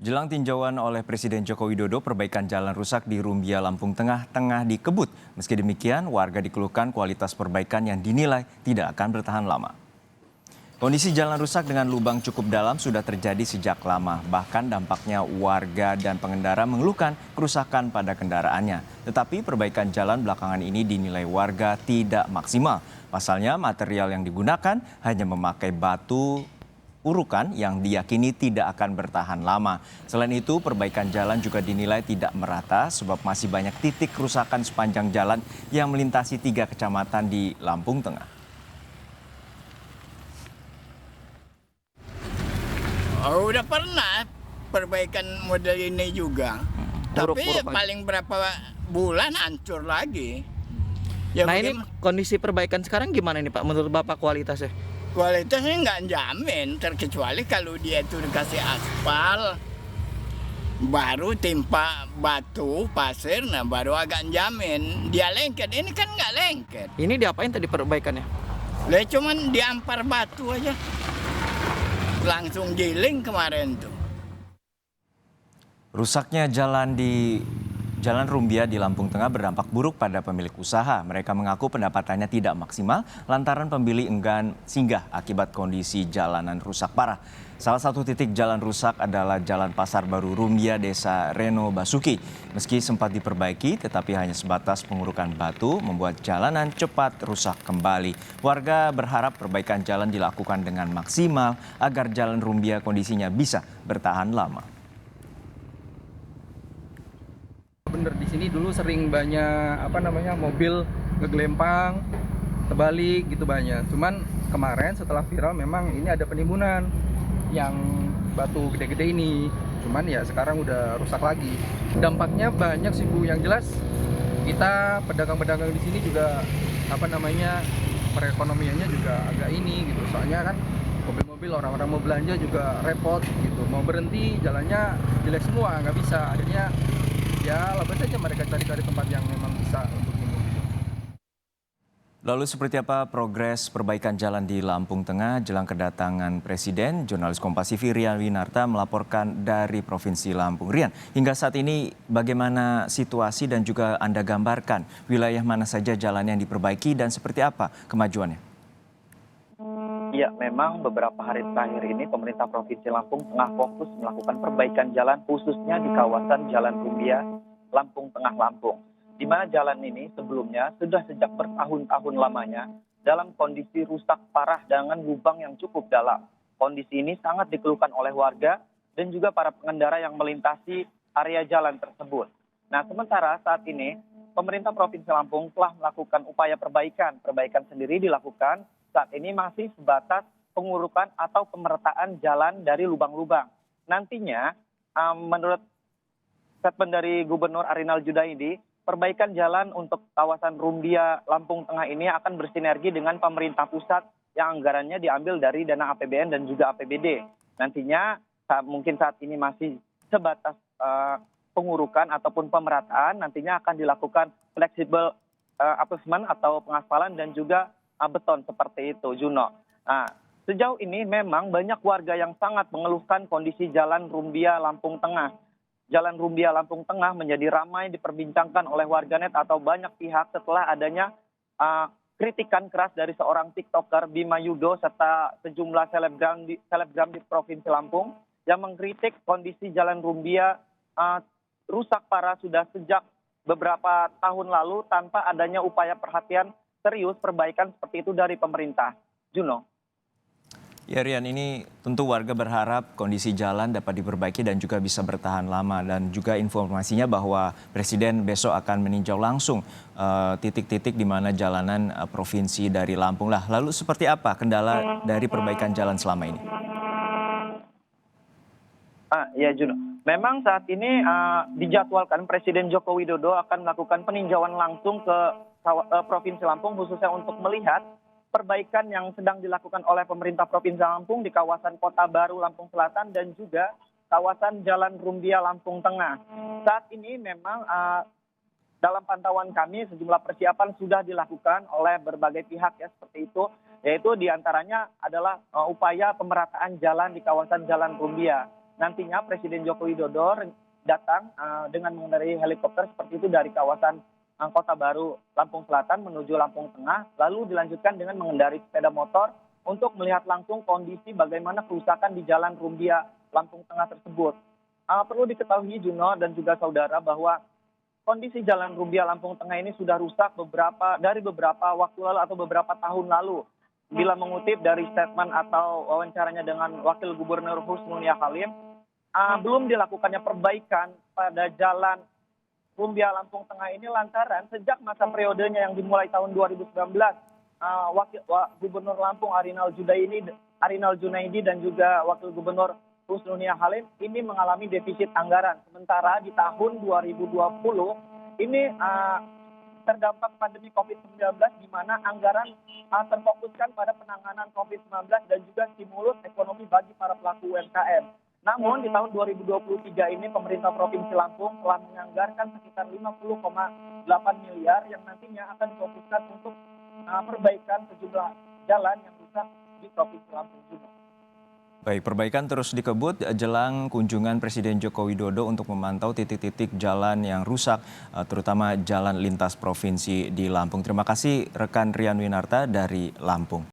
Jelang tinjauan oleh Presiden Joko Widodo, perbaikan jalan rusak di Rumbia, Lampung Tengah tengah dikebut. Meski demikian, warga dikeluhkan kualitas perbaikan yang dinilai tidak akan bertahan lama. Kondisi jalan rusak dengan lubang cukup dalam sudah terjadi sejak lama. Bahkan dampaknya warga dan pengendara mengeluhkan kerusakan pada kendaraannya. Tetapi perbaikan jalan belakangan ini dinilai warga tidak maksimal. Pasalnya material yang digunakan hanya memakai batu urukan yang diyakini tidak akan bertahan lama. Selain itu, perbaikan jalan juga dinilai tidak merata sebab masih banyak titik kerusakan sepanjang jalan yang melintasi 3 kecamatan di Lampung Tengah. Oh, udah pernah perbaikan model ini juga. Tapi paling berapa bulan hancur lagi. Ya Nah ini kondisi perbaikan sekarang gimana nih Pak menurut Bapak kualitasnya? kualitasnya nggak jamin, terkecuali kalau dia itu dikasih aspal, baru timpa batu, pasir, nah baru agak jamin. Dia lengket, ini kan nggak lengket. Ini diapain tadi perbaikannya? Lah cuman diampar batu aja. Langsung giling kemarin tuh. Rusaknya Jalan Rumbia di Lampung Tengah berdampak buruk pada pemilik usaha. Mereka mengaku pendapatannya tidak maksimal lantaran pembeli enggan singgah akibat kondisi jalanan rusak parah. Salah satu titik jalan rusak adalah Jalan Pasar Baru Rumbia, Desa Reno Basuki. Meski sempat diperbaiki, tetapi hanya sebatas pengurukan batu membuat jalanan cepat rusak kembali. Warga berharap perbaikan jalan dilakukan dengan maksimal agar Jalan Rumbia kondisinya bisa bertahan lama. Bener di sini dulu sering banyak mobil ngegelempang, terbalik gitu banyak. Cuman kemarin setelah viral memang ini ada penimbunan yang batu gede-gede ini. Cuman ya sekarang udah rusak lagi. Dampaknya banyak sih Bu. Yang jelas kita pedagang-pedagang di sini juga perekonomiannya juga agak ini gitu. Soalnya kan mobil-mobil orang-orang mau belanja juga repot gitu. Mau berhenti jalannya jelek semua, nggak bisa. Akhirnya ya lebih saja mereka cari-cari tempat yang memang bisa untuk ini. Lalu seperti apa progres perbaikan jalan di Lampung Tengah jelang kedatangan Presiden? Jurnalis Kompas TV Rian Winarta melaporkan dari Provinsi Lampung. Rian, hingga saat ini bagaimana situasi dan juga Anda gambarkan wilayah mana saja jalan yang diperbaiki dan seperti apa kemajuannya? Ya, memang beberapa hari terakhir ini pemerintah Provinsi Lampung tengah fokus melakukan perbaikan jalan khususnya di kawasan Jalan Rumbia, Lampung Tengah Lampung. Di mana jalan ini sebelumnya sudah sejak bertahun-tahun lamanya dalam kondisi rusak parah dengan lubang yang cukup dalam. Kondisi ini sangat dikeluhkan oleh warga dan juga para pengendara yang melintasi area jalan tersebut. Nah, sementara saat ini pemerintah Provinsi Lampung telah melakukan upaya perbaikan. Perbaikan sendiri dilakukan saat ini masih sebatas pengurukan atau pemerataan jalan dari lubang-lubang. Nantinya, menurut statement dari Gubernur Arinal Junaidi, perbaikan jalan untuk kawasan Rumbia Lampung Tengah ini akan bersinergi dengan pemerintah pusat yang anggarannya diambil dari dana APBN dan juga APBD. Nantinya, mungkin saat ini masih sebatas pengurukan ataupun pemerataan, nantinya akan dilakukan fleksibel assessment atau pengaspalan dan juga beton seperti itu, Juno. Nah, sejauh ini memang banyak warga yang sangat mengeluhkan kondisi Jalan Rumbia Lampung Tengah. Jalan Rumbia Lampung Tengah menjadi ramai diperbincangkan oleh warganet atau banyak pihak setelah adanya kritikan keras dari seorang TikToker Bima Yudo serta sejumlah selebgram di Provinsi Lampung yang mengkritik kondisi Jalan Rumbia rusak parah sudah sejak beberapa tahun lalu tanpa adanya upaya perhatian serius perbaikan seperti itu dari pemerintah. Juno. Ya Rian, ini tentu warga berharap kondisi jalan dapat diperbaiki dan juga bisa bertahan lama. Dan juga informasinya bahwa Presiden besok akan meninjau langsung titik-titik di mana jalanan provinsi dari Lampung. Lalu seperti apa kendala dari perbaikan jalan selama ini? Ya Juno, memang saat ini dijadwalkan Presiden Joko Widodo akan melakukan peninjauan langsung ke Provinsi Lampung khususnya untuk melihat perbaikan yang sedang dilakukan oleh pemerintah Provinsi Lampung di kawasan Kota Baru Lampung Selatan dan juga kawasan Jalan Rumbia Lampung Tengah. Saat ini memang dalam pantauan kami sejumlah persiapan sudah dilakukan oleh berbagai pihak ya seperti itu, yaitu diantaranya adalah upaya pemerataan jalan di kawasan Jalan Rumbia. nantinya Presiden Joko Widodo datang dengan mengendarai helikopter seperti itu dari kawasan Kota Baru, Lampung Selatan menuju Lampung Tengah, lalu dilanjutkan dengan mengendarai sepeda motor untuk melihat langsung kondisi bagaimana kerusakan di Jalan Rumbia, Lampung Tengah tersebut. Perlu diketahui Juno dan juga saudara bahwa kondisi Jalan Rumbia Lampung Tengah ini sudah rusak dari beberapa waktu lalu atau beberapa tahun lalu. Bila mengutip dari statement atau wawancaranya dengan Wakil Gubernur Husnulia Halim, belum dilakukannya perbaikan pada Jalan Rumbia Lampung Tengah ini lantaran sejak masa periodenya yang dimulai tahun 2019, Gubernur Lampung Arinal Junaidi dan juga Wakil Gubernur Husnulia Halim ini mengalami defisit anggaran. Sementara di tahun 2020 ini terdampak pandemi COVID-19 di mana anggaran terfokuskan pada penanganan COVID-19 dan juga stimulus ekonomi bagi para pelaku UMKM. Namun di tahun 2023 ini pemerintah Provinsi Lampung telah menganggarkan sekitar 50,8 miliar yang nantinya akan difokuskan untuk perbaikan sejumlah jalan yang rusak di Provinsi Lampung juga. Baik, perbaikan terus dikebut jelang kunjungan Presiden Joko Widodo untuk memantau titik-titik jalan yang rusak, terutama jalan lintas provinsi di Lampung. Terima kasih rekan Rian Winarta dari Lampung.